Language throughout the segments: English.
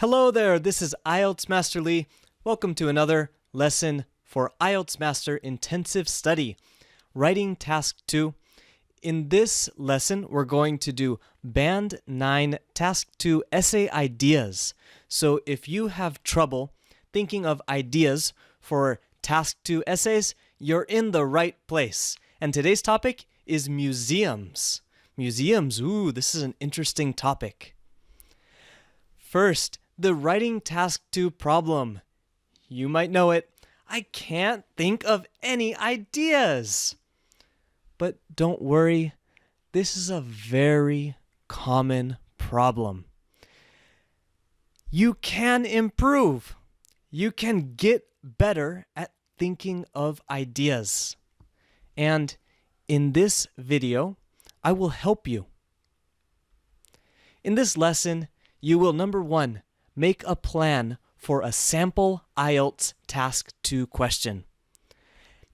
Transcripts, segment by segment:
Hello there, this is IELTS Master Lee. Welcome to another lesson for IELTS Master Intensive Study, Writing Task 2. In this lesson, we're going to do Band 9 Task 2 Essay Ideas. So if you have trouble thinking of ideas for Task 2 essays, you're in the right place. And today's topic is museums. Museums, this is an interesting topic. First, the Writing Task 2 problem. You might know it. I can't think of any ideas. But don't worry, this is a very common problem. You can improve. You can get better at thinking of ideas. And in this video, I will help you. In this lesson, you will, number 1, make a plan for a sample IELTS Task 2 question.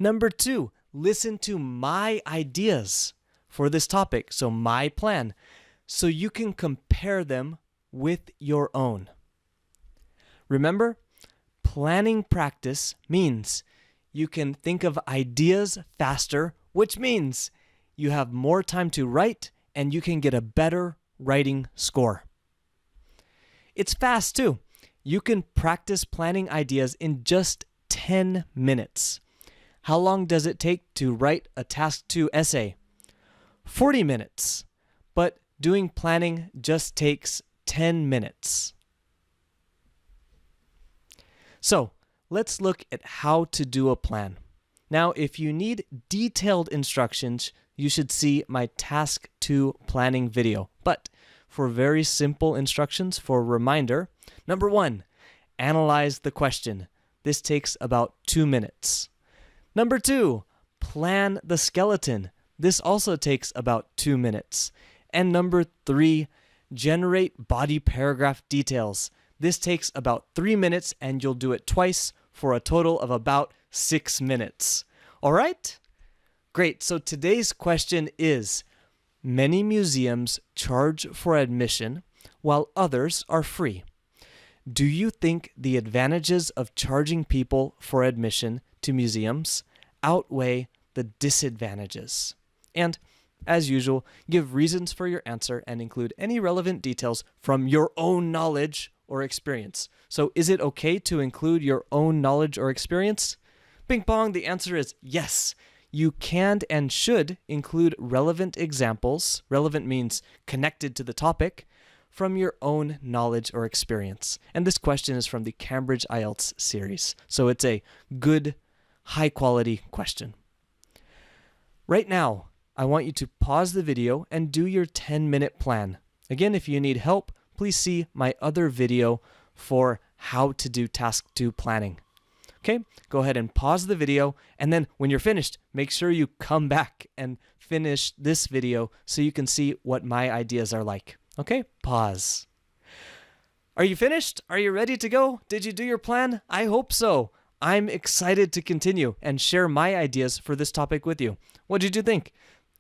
Number 2, listen to my ideas for this topic, so my plan, so you can compare them with your own. Remember, planning practice means you can think of ideas faster, which means you have more time to write and you can get a better writing score. It's fast too. You can practice planning ideas in just 10 minutes. How long does it take to write a Task 2 essay? 40 minutes. But doing planning just takes 10 minutes. So, let's look at how to do a plan. Now, if you need detailed instructions, you should see my Task 2 planning video. But for very simple instructions, for a reminder, number 1, analyze the question. This takes about 2 minutes. Number 2, plan the skeleton. This also takes about 2 minutes. And number 3, generate body paragraph details. This takes about 3 minutes and you'll do it twice for a total of about 6 minutes. All right? Great. So today's question is, many museums charge for admission while others are free. Do you think the advantages of charging people for admission to museums outweigh the disadvantages? And, as usual, give reasons for your answer and include any relevant details from your own knowledge or experience. So, is it okay to include your own knowledge or experience? Ping pong, the answer is yes. You can and should include relevant examples, relevant means connected to the topic, from your own knowledge or experience. And this question is from the Cambridge IELTS series, so it's a good, high-quality question. Right now, I want you to pause the video and do your 10-minute plan. Again, if you need help, please see my other video for how to do Task 2 planning. Okay, go ahead and pause the video, and then when you're finished, make sure you come back and finish this video so you can see what my ideas are like. Okay, pause. Are you finished? Are you ready to go? Did you do your plan? I hope so. I'm excited to continue and share my ideas for this topic with you. What did you think?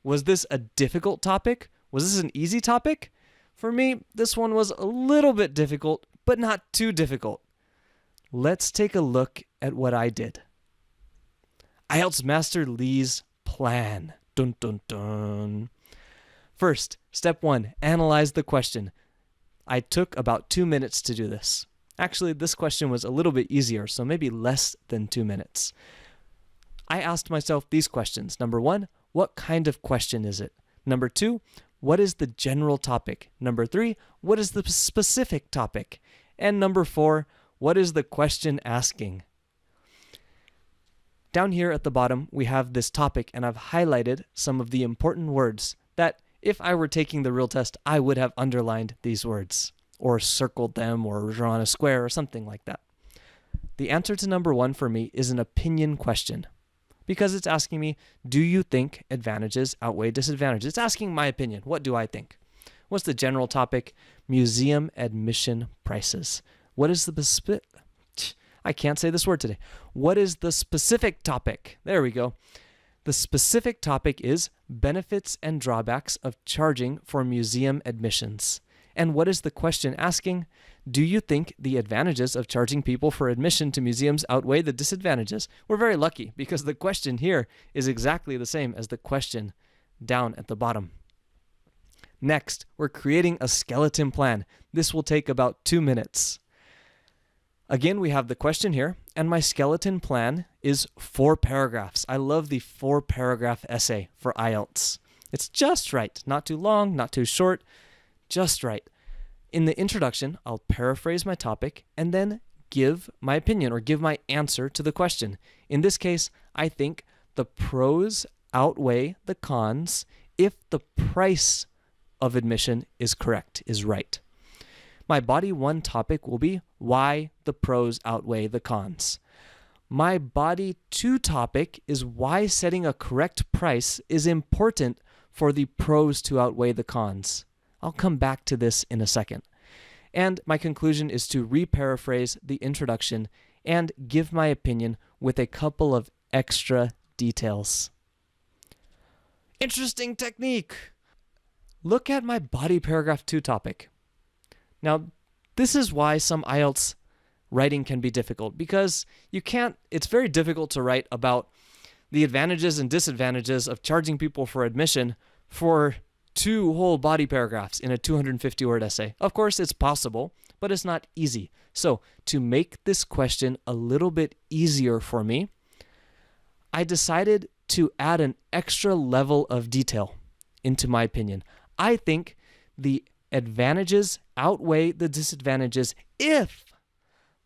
Was this a difficult topic? Was this an easy topic? For me, this one was a little bit difficult, but not too difficult. Let's take a look at what I did. IELTS Master Lee's plan. Dun dun dun. First, step 1, analyze the question. I took about 2 minutes to do this. Actually, this question was a little bit easier, so maybe less than 2 minutes. I asked myself these questions. Number 1, what kind of question is it? Number 2, what is the general topic? Number 3, what is the specific topic? And number 4, what is the question asking? Down here at the bottom, we have this topic, and I've highlighted some of the important words that if I were taking the real test, I would have underlined these words, or circled them, or drawn a square, or something like that. The answer to number 1 for me is an opinion question, because it's asking me, do you think advantages outweigh disadvantages? It's asking my opinion. What do I think? What's the general topic? Museum admission prices. What is the I can't say this word today. What is the specific topic? There we go. The specific topic is benefits and drawbacks of charging for museum admissions. And what is the question asking? Do you think the advantages of charging people for admission to museums outweigh the disadvantages? We're very lucky because the question here is exactly the same as the question down at the bottom. Next, we're creating a skeleton plan. This will take about 2 minutes. Again, we have the question here, and my skeleton plan is 4 paragraphs. I love the 4-paragraph essay for IELTS. It's just right, not too long, not too short, just right. In the introduction, I'll paraphrase my topic and then give my opinion or give my answer to the question. In this case, I think the pros outweigh the cons if the price of admission is correct, is right. My body 1 topic will be why the pros outweigh the cons. My body 2 topic is why setting a correct price is important for the pros to outweigh the cons. I'll come back to this in a second. And my conclusion is to re-paraphrase the introduction and give my opinion with a couple of extra details. Interesting technique! Look at my body paragraph 2 topic. Now, this is why some IELTS writing can be difficult, because it's very difficult to write about the advantages and disadvantages of charging people for admission for 2 whole body paragraphs in a 250-word essay. Of course, it's possible, but it's not easy. So, to make this question a little bit easier for me, I decided to add an extra level of detail into my opinion. I think the advantages outweigh the disadvantages if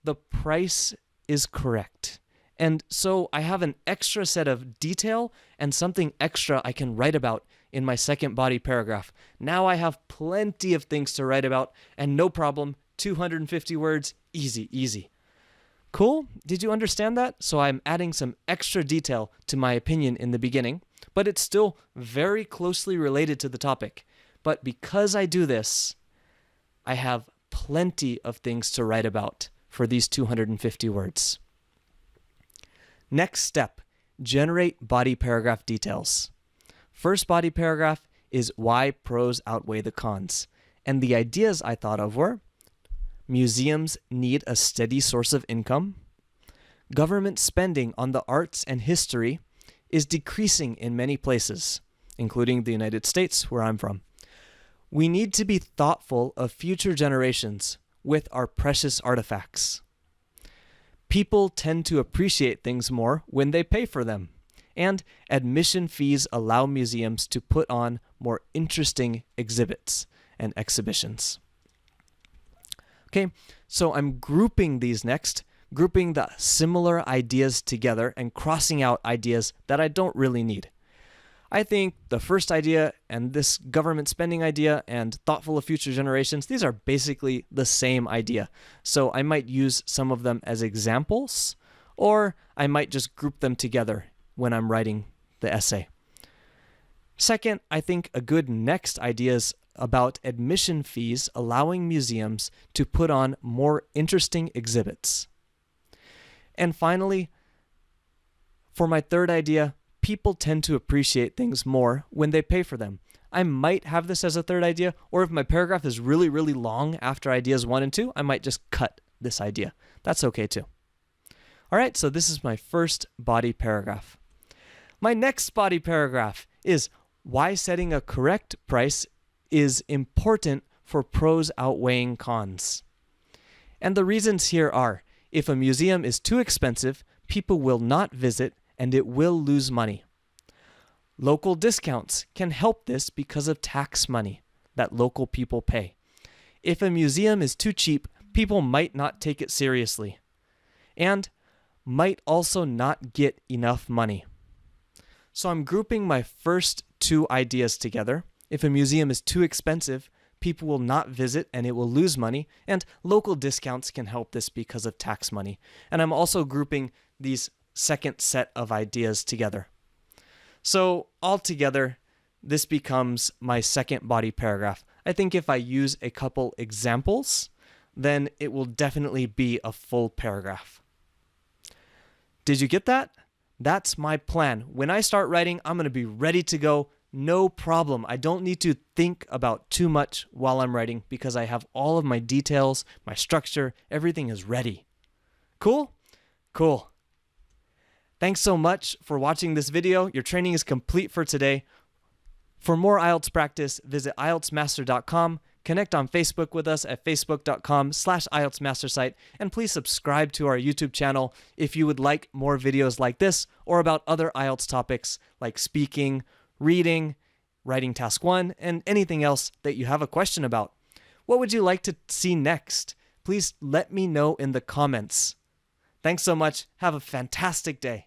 the price is correct. And so I have an extra set of detail and something extra I can write about in my second body paragraph. Now I have plenty of things to write about and no problem, 250 words, easy, easy. Cool? Did you understand that? So I'm adding some extra detail to my opinion in the beginning, but it's still very closely related to the topic. But because I do this, I have plenty of things to write about for these 250 words. Next step, generate body paragraph details. First body paragraph is why pros outweigh the cons. And the ideas I thought of were: museums need a steady source of income. Government spending on the arts and history is decreasing in many places, including the United States, where I'm from. We need to be thoughtful of future generations with our precious artifacts. People tend to appreciate things more when they pay for them, and admission fees allow museums to put on more interesting exhibits and exhibitions. Okay, so I'm grouping these next, grouping the similar ideas together and crossing out ideas that I don't really need. I think the first idea and this government spending idea and thoughtful of future generations, these are basically the same idea. So I might use some of them as examples, or I might just group them together when I'm writing the essay. Second, I think a good next idea is about admission fees allowing museums to put on more interesting exhibits. And finally, for my third idea, people tend to appreciate things more when they pay for them. I might have this as a third idea, or if my paragraph is really, really long after ideas 1 and 2, I might just cut this idea. That's okay too. All right, so this is my first body paragraph. My next body paragraph is why setting a correct price is important for pros outweighing cons. And the reasons here are: if a museum is too expensive, people will not visit and it will lose money. Local discounts can help this because of tax money that local people pay. If a museum is too cheap, people might not take it seriously and might also not get enough money. So I'm grouping my first 2 ideas together. If a museum is too expensive, people will not visit and it will lose money, and local discounts can help this because of tax money. And I'm also grouping these second set of ideas together. So altogether, this becomes my second body paragraph. I think if I use a couple examples, then it will definitely be a full paragraph. Did you get that? That's my plan. When I start writing, I'm going to be ready to go, no problem. I don't need to think about too much while I'm writing because I have all of my details, my structure, everything is ready. Cool? Cool. Thanks so much for watching this video. Your training is complete for today. For more IELTS practice, visit IELTSmaster.com. Connect on Facebook with us at facebook.com/IELTSmastersite, and please subscribe to our YouTube channel if you would like more videos like this or about other IELTS topics like speaking, reading, writing task 1, and anything else that you have a question about. What would you like to see next? Please let me know in the comments. Thanks so much. Have a fantastic day.